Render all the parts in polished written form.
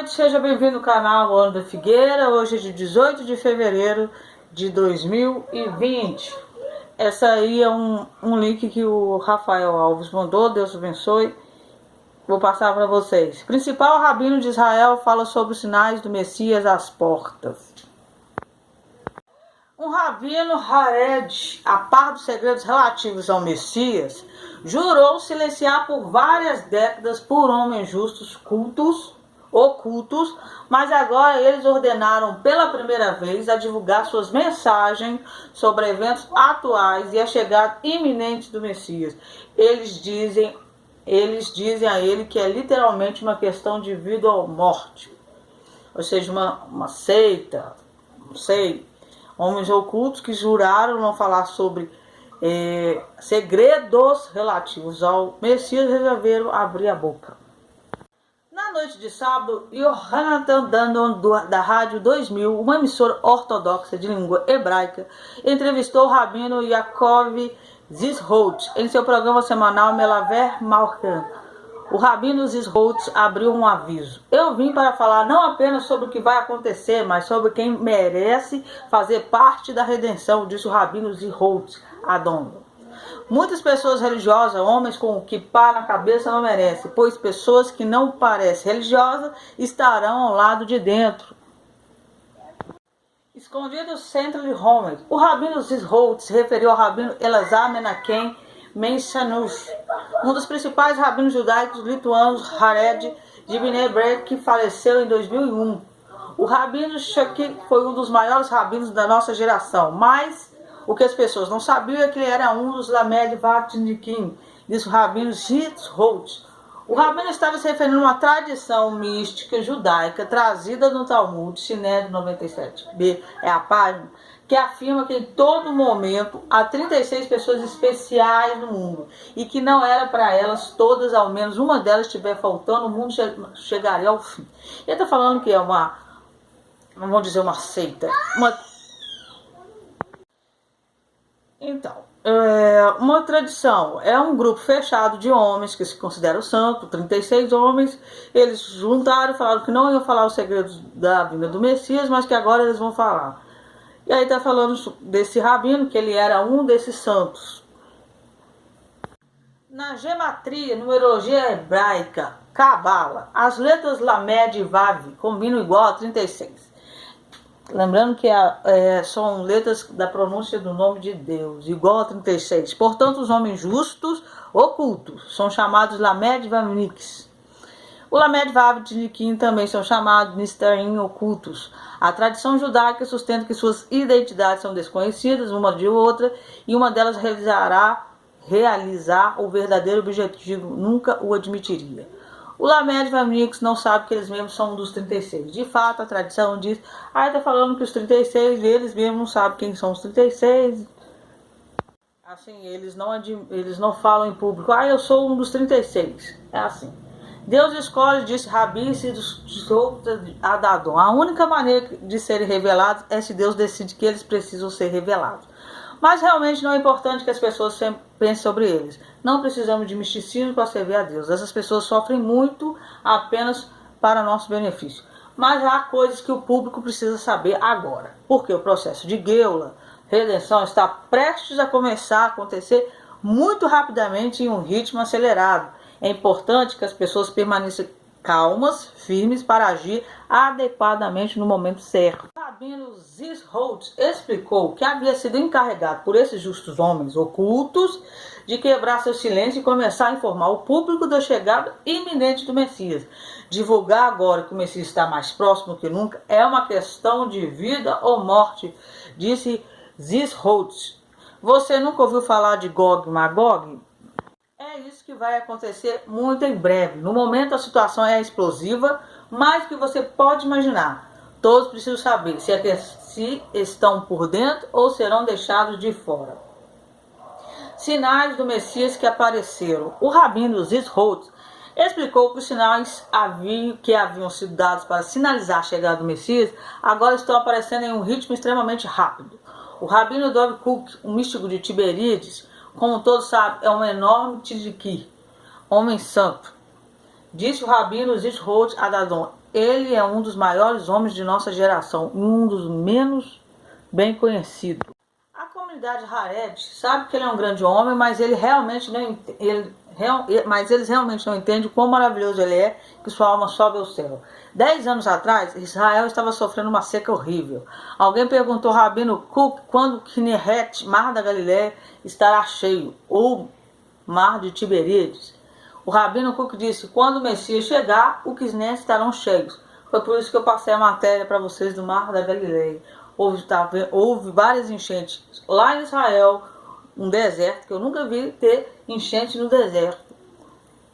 noite, seja bem-vindo ao canal Ana Figueira. Hoje é de 18 de fevereiro de 2020. Essa aí é um link que o Rafael Alves mandou, Deus abençoe. Vou passar para vocês. Principal rabino de Israel fala sobre os sinais do Messias às portas. Um rabino Hared, a par dos segredos relativos ao Messias, jurou silenciar por várias décadas por homens justos ocultos, mas agora eles ordenaram pela primeira vez a divulgar suas mensagens sobre eventos atuais e a chegada iminente do Messias. Eles dizem a ele que é literalmente uma questão de vida ou morte, ou seja, uma seita, não sei, homens ocultos que juraram não falar sobre segredos relativos ao Messias resolveram abrir a boca. Na noite de sábado, Yohanatan Dandon, da Rádio 2000, uma emissora ortodoxa de língua hebraica, entrevistou o rabino Yaakov Zisrout em seu programa semanal Melaver Malkan. O rabino Zisrout abriu um aviso. Eu vim para falar não apenas sobre o que vai acontecer, mas sobre quem merece fazer parte da redenção, disse o rabino Zisrout Adon. Muitas pessoas religiosas, homens com o kippá na cabeça, não merecem, pois pessoas que não parecem religiosas estarão ao lado de dentro. Escondido no centro de Homer, o rabino Zisrout se referiu ao rabino Elazar Menachem Menshanus, um dos principais rabinos judaicos lituanos, Hared de Bnei Brak, que faleceu em 2001. O rabino Shakir foi um dos maiores rabinos da nossa geração, mas o que as pessoas não sabiam é que ele era um dos Lamed Vatnikim, disse o rabino Zisrout. O rabino estava se referindo a uma tradição mística judaica trazida no Talmud, Sinédrio 97b, é a página, que afirma que em todo momento há 36 pessoas especiais no mundo e que não era para elas todas, ao menos uma delas estiver faltando, o mundo chegaria ao fim. Ele está falando que é uma, não vamos dizer uma seita, uma tradição, é um grupo fechado de homens que se consideram santos, 36 homens, eles juntaram e falaram que não iam falar os segredos da vinda do Messias, mas que agora eles vão falar. E aí está falando desse rabino, que ele era um desses santos. Na gematria, numerologia hebraica, Cabala, as letras Lamed e Vav combinam igual a 36. Lembrando que são letras da pronúncia do nome de Deus, igual a 36. Portanto, os homens justos, ocultos, são chamados Lamed Vavniks. O Lamed Vavnikim também são chamados Nistarim, ocultos. A tradição judaica sustenta que suas identidades são desconhecidas uma de outra e uma delas realizar o verdadeiro objetivo nunca o admitiria. O Lamed Vavniks não sabe que eles mesmos são um dos 36. De fato, a tradição diz, está falando que os 36, eles mesmos não sabem quem são os 36. Assim, eles não falam em público, eu sou um dos 36. É assim. Deus escolhe, disse Rabi Adadon. A única maneira de serem revelados é se Deus decide que eles precisam ser revelados. Mas realmente não é importante que as pessoas sempre pensem sobre eles. Não precisamos de misticismo para servir a Deus. Essas pessoas sofrem muito apenas para nosso benefício. Mas há coisas que o público precisa saber agora. Porque o processo de Geula, redenção, está prestes a começar a acontecer muito rapidamente em um ritmo acelerado. É importante que as pessoas permaneçam calmas, firmes para agir adequadamente no momento certo. O rabino Zisrout explicou que havia sido encarregado por esses justos homens ocultos de quebrar seu silêncio e começar a informar o público da chegada iminente do Messias. Divulgar agora que o Messias está mais próximo que nunca é uma questão de vida ou morte, disse Zisrout. Você nunca ouviu falar de Gog e Magog? É isso que vai acontecer muito em breve. No momento a situação é explosiva, mais do que você pode imaginar. Todos precisam saber se estão por dentro ou serão deixados de fora. Sinais do Messias que apareceram. O rabino Zisrout explicou que os sinais que haviam sido dados para sinalizar a chegada do Messias agora estão aparecendo em um ritmo extremamente rápido. O rabino Dov Kuk, um místico de Tiberíades, como todos sabem, é um enorme tzidiki, homem santo. Disse o rabino Zisrout Adadon. Ele é um dos maiores homens de nossa geração, um dos menos bem conhecidos. A comunidade Hared sabe que ele é um grande homem, mas eles realmente não entendem quão maravilhoso ele é, que sua alma sobe ao céu. 10 anos atrás, Israel estava sofrendo uma seca horrível. Alguém perguntou ao Rabino Cook quando Kinneret, mar da Galileia, estará cheio, ou mar de Tiberíades. O Rabino Cook disse: quando o Messias chegar, os Kinneret estarão cheios. Foi por isso que eu passei a matéria para vocês do mar da Galileia. Houve várias enchentes lá em Israel, um deserto, que eu nunca vi ter enchente no deserto.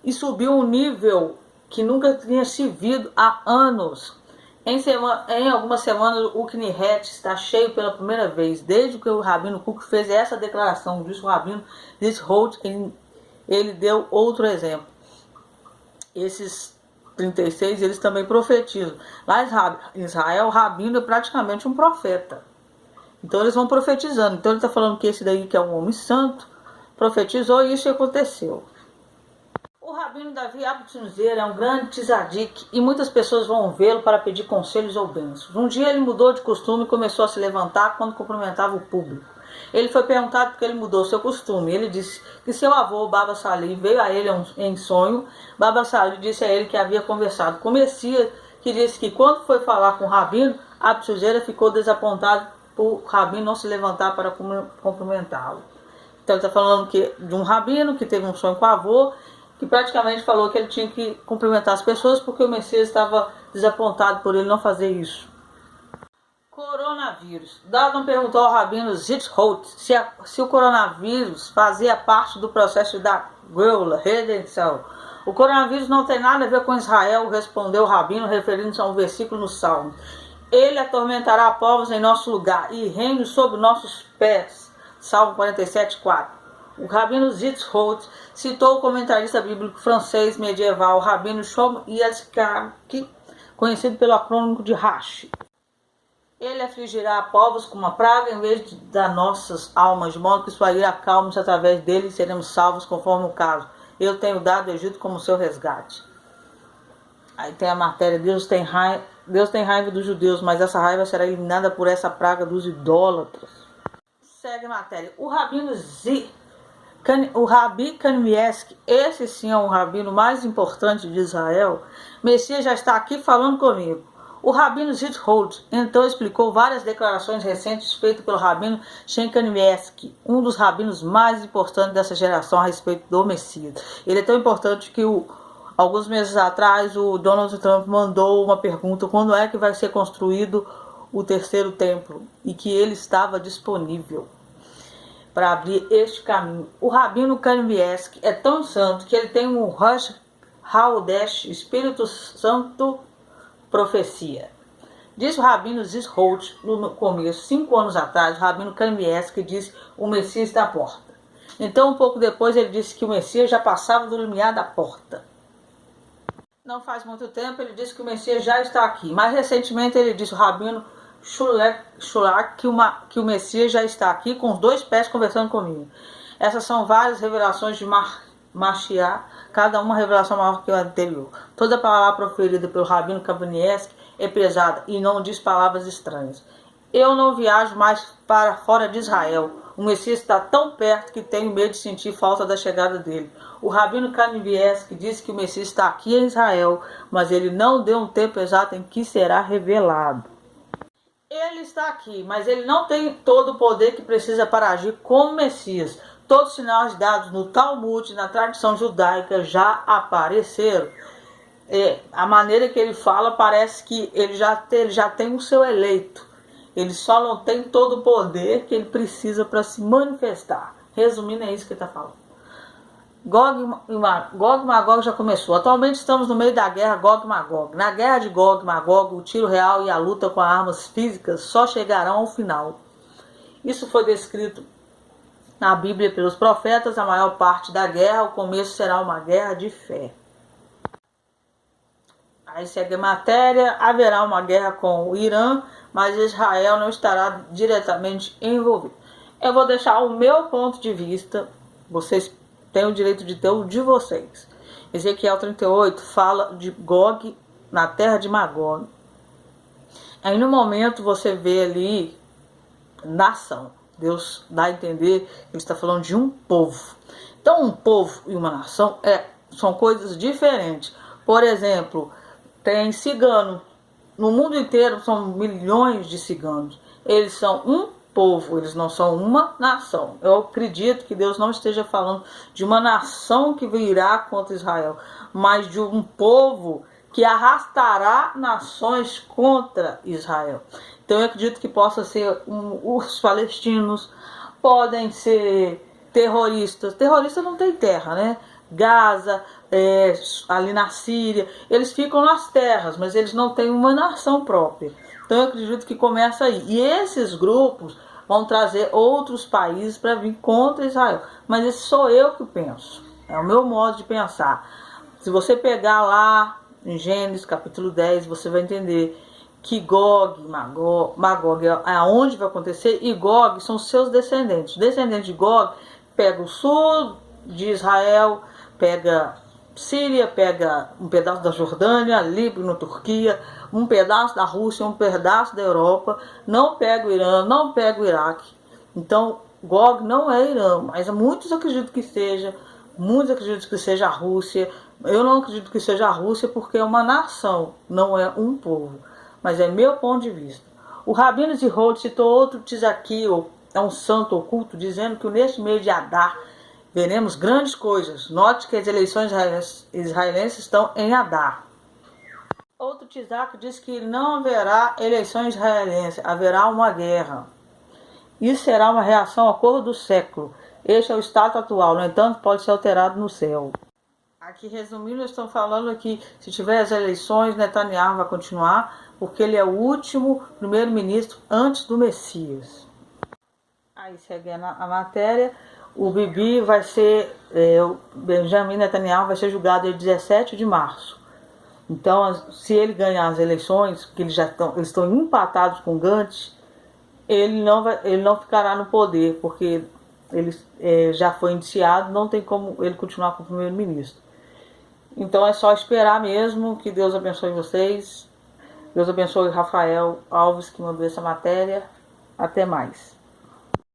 E subiu um nível que nunca tinha se visto há anos. Em algumas semanas o Kinneret está cheio pela primeira vez, desde que o Rabino Cook fez essa declaração. Disse o Rabino Zitholt, ele deu outro exemplo. Esses 36, eles também profetizam. Lá em Israel, o Rabino é praticamente um profeta. Então eles vão profetizando. Então ele está falando que esse daí, que é um homem santo, profetizou e isso aconteceu. O Rabino Davi Abtsunzer é um grande tzadik e muitas pessoas vão vê-lo para pedir conselhos ou bênçãos. Um dia ele mudou de costume e começou a se levantar quando cumprimentava o público. Ele foi perguntado por que ele mudou seu costume. Ele disse que seu avô, Baba Salih, veio a ele em sonho. Baba Salih disse a ele que havia conversado com o Messias, que disse que quando foi falar com o Rabino, Abtsunzer ficou desapontado por o Rabino não se levantar para cumprimentá-lo. Então ele está falando de um Rabino que teve um sonho com o avô, que praticamente falou que ele tinha que cumprimentar as pessoas porque o Messias estava desapontado por ele não fazer isso. Coronavírus. Dalton perguntou ao Rabino Zitholt se o coronavírus fazia parte do processo da Geula, redenção. O coronavírus não tem nada a ver com Israel, respondeu o Rabino, referindo-se a um versículo no Salmo. Ele atormentará povos em nosso lugar e reinos sob nossos pés. Salmo 47:4. O Rabino Zitholt citou o comentarista bíblico francês medieval Rabino Shlomo Yezcaki, conhecido pelo acrônimo de Rashi. Ele afligirá povos com uma praga em vez de dar nossas almas, de modo que sua ira acalme-se através dele e seremos salvos conforme o caso. Eu tenho dado o Egito como seu resgate. Aí tem a matéria: Deus tem raiva dos judeus, mas essa raiva será eliminada por essa praga dos idólatras. Segue a matéria. O Rabi Kanievski, esse sim é o rabino mais importante de Israel. Messias já está aqui falando comigo. O Rabino Zitholt então explicou várias declarações recentes feitas pelo Rabino Shem Kanievski, um dos rabinos mais importantes dessa geração a respeito do Messias. Ele é tão importante que alguns meses atrás o Donald Trump mandou uma pergunta: quando é que vai ser construído o terceiro templo? E que ele estava disponível para abrir este caminho. O Rabino Kanievski é tão santo que ele tem um Rosh Haodesh, Espírito Santo Profecia. Diz o Rabino Zitholt no começo, 5 anos atrás, o Rabino Kanievski disse: o Messias está à porta. Então, um pouco depois, ele disse que o Messias já passava do limiar da porta. Não faz muito tempo, ele disse que o Messias já está aqui. Mais recentemente, ele disse, o Rabino Shulak, que o Messias já está aqui com os 2 pés conversando comigo. Essas são várias revelações de Mashiach, cada uma revelação maior que a anterior. Toda palavra proferida pelo Rabino Kanievski é pesada e não diz palavras estranhas. Eu não viajo mais para fora de Israel. O Messias está tão perto que tenho medo de sentir falta da chegada dele. O Rabino Kanievski disse que o Messias está aqui em Israel, mas ele não deu um tempo exato em que será revelado. Ele está aqui, mas ele não tem todo o poder que precisa para agir como Messias. Todos os sinais dados no Talmud, na tradição judaica, já apareceram. A maneira que ele fala parece que ele já tem o seu eleito. Ele só não tem todo o poder que ele precisa para se manifestar. Resumindo, é isso que ele está falando. Gog e Magog já começou. Atualmente estamos no meio da guerra Gog e Magog. Na guerra de Gog e Magog, o tiro real e a luta com armas físicas só chegarão ao final. Isso foi descrito na Bíblia pelos profetas. A maior parte da guerra, o começo será uma guerra de fé. Aí segue a matéria: haverá uma guerra com o Irã, mas Israel não estará diretamente envolvido. Eu vou deixar o meu ponto de vista, vocês têm o direito de ter o de vocês. Ezequiel 38 fala de Gog na terra de Magog. Aí no momento você vê ali nação. Deus dá a entender que ele está falando de um povo. Então um povo e uma nação são coisas diferentes. Por exemplo, tem cigano. No mundo inteiro são milhões de ciganos. Eles são um povo, eles não são uma nação. Eu acredito que Deus não esteja falando de uma nação que virá contra Israel, mas de um povo que arrastará nações contra Israel. Então eu acredito que possa ser os palestinos, podem ser terroristas. Terrorista não tem terra, né? Gaza, ali na Síria, eles ficam nas terras, mas eles não têm uma nação própria. Então eu acredito que começa aí. E esses grupos vão trazer outros países para vir contra Israel. Mas esse sou eu que penso. É o meu modo de pensar. Se você pegar lá em Gênesis capítulo 10, você vai entender que Gog, Magog é aonde vai acontecer, e Gog são seus descendentes. Os descendentes de Gog pega o sul de Israel, pega Síria, pega um pedaço da Jordânia, Líbano, Turquia, um pedaço da Rússia, um pedaço da Europa, não pega o Irã, não pega o Iraque. Então Gog não é Irã, mas muitos acreditam que seja, muitos acreditam que seja a Rússia. Eu não acredito que seja a Rússia porque é uma nação, não é um povo. Mas é meu ponto de vista. O Rabino de Rhodes citou outro Tzaki, é um santo oculto, dizendo que neste mês de Adar veremos grandes coisas. Note que as eleições israelenses estão em Adar. Outro Tzaki diz que não haverá eleições israelenses, haverá uma guerra. Isso será uma reação ao corro do século. Este é o status atual, no entanto pode ser alterado no céu. Aqui resumindo, eles estão falando que se tiver as eleições, Netanyahu vai continuar, porque ele é o último primeiro-ministro antes do Messias. Aí segue a matéria, o Bibi vai ser, o Benjamin Netanyahu vai ser julgado dia 17 de março. Então, se ele ganhar as eleições, que eles estão empatados com Gantz, ele não ficará no poder, porque ele já foi indiciado, não tem como ele continuar como primeiro-ministro. Então é só esperar mesmo. Que Deus abençoe vocês. Deus abençoe Rafael Alves, que mandou essa matéria. Até mais.